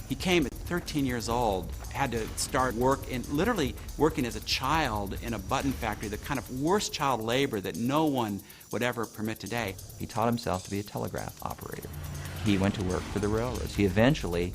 He came at 13 years old, had to start literally working as a child in a button factory, the kind of worst child labor that no one would ever permit today. He taught himself to be a telegraph operator. He went to work for the railroads. He eventually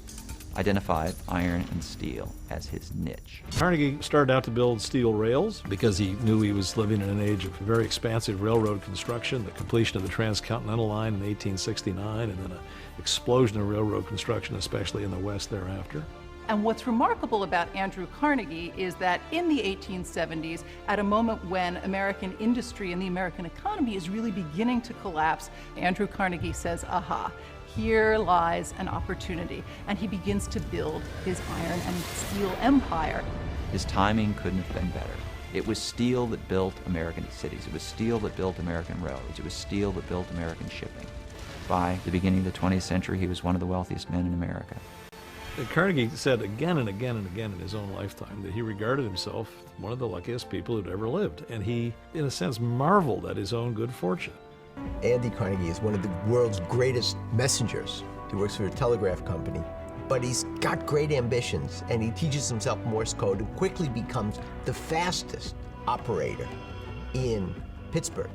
identified iron and steel as his niche. Carnegie started out to build steel rails because he knew he was living in an age of very expansive railroad construction, the completion of the Transcontinental Line in 1869, and then an explosion of railroad construction, especially in the West thereafter. And what's remarkable about Andrew Carnegie is that in the 1870s, at a moment when American industry and the American economy is really beginning to collapse, Andrew Carnegie says, aha, here lies an opportunity. And he begins to build his iron and steel empire. His timing couldn't have been better. It was steel that built American cities. It was steel that built American railroads. It was steel that built American shipping. By the beginning of the 20th century, he was one of the wealthiest men in America. Carnegie said again and again and again in his own lifetime that he regarded himself one of the luckiest people who'd ever lived. And he, in a sense, marveled at his own good fortune. Andy Carnegie is one of the world's greatest messengers. He works for a telegraph company, but he's got great ambitions, and he teaches himself Morse code and quickly becomes the fastest operator in Pittsburgh.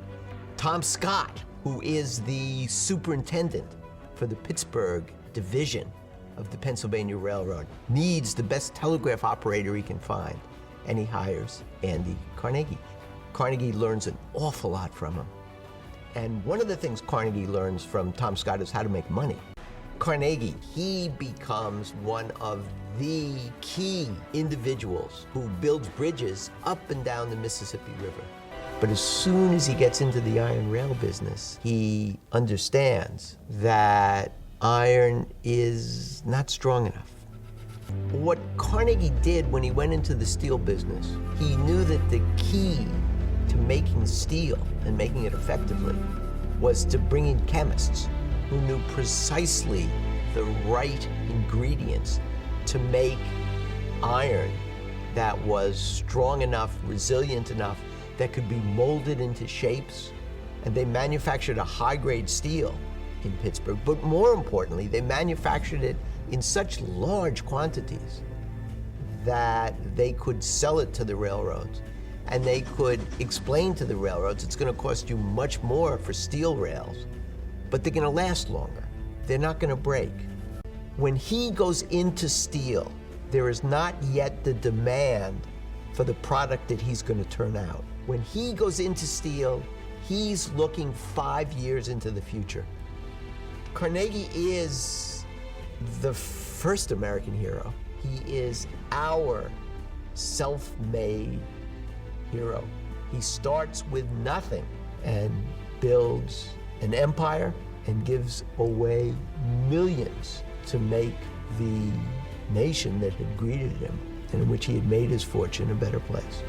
Tom Scott, who is the superintendent for the Pittsburgh division of the Pennsylvania Railroad, needs the best telegraph operator he can find, and he hires Andy Carnegie. Carnegie learns an awful lot from him. And one of the things Carnegie learns from Tom Scott is how to make money. Carnegie, he becomes one of the key individuals who builds bridges up and down the Mississippi River. But as soon as he gets into the iron rail business, he understands that iron is not strong enough. What Carnegie did when he went into the steel business, he knew that the key to making steel and making it effectively was to bring in chemists who knew precisely the right ingredients to make iron that was strong enough, resilient enough, that could be molded into shapes. And they manufactured a high-grade steel in Pittsburgh, but more importantly, they manufactured it in such large quantities that they could sell it to the railroads. And they could explain to the railroads, it's going to cost you much more for steel rails, but they're going to last longer. They're not going to break. When he goes into steel, there is not yet the demand for the product that he's going to turn out. When he goes into steel, he's looking 5 years into the future. Carnegie is the first American hero. He is our self-made hero. He starts with nothing and builds an empire and gives away millions to make the nation that had greeted him and in which he had made his fortune a better place.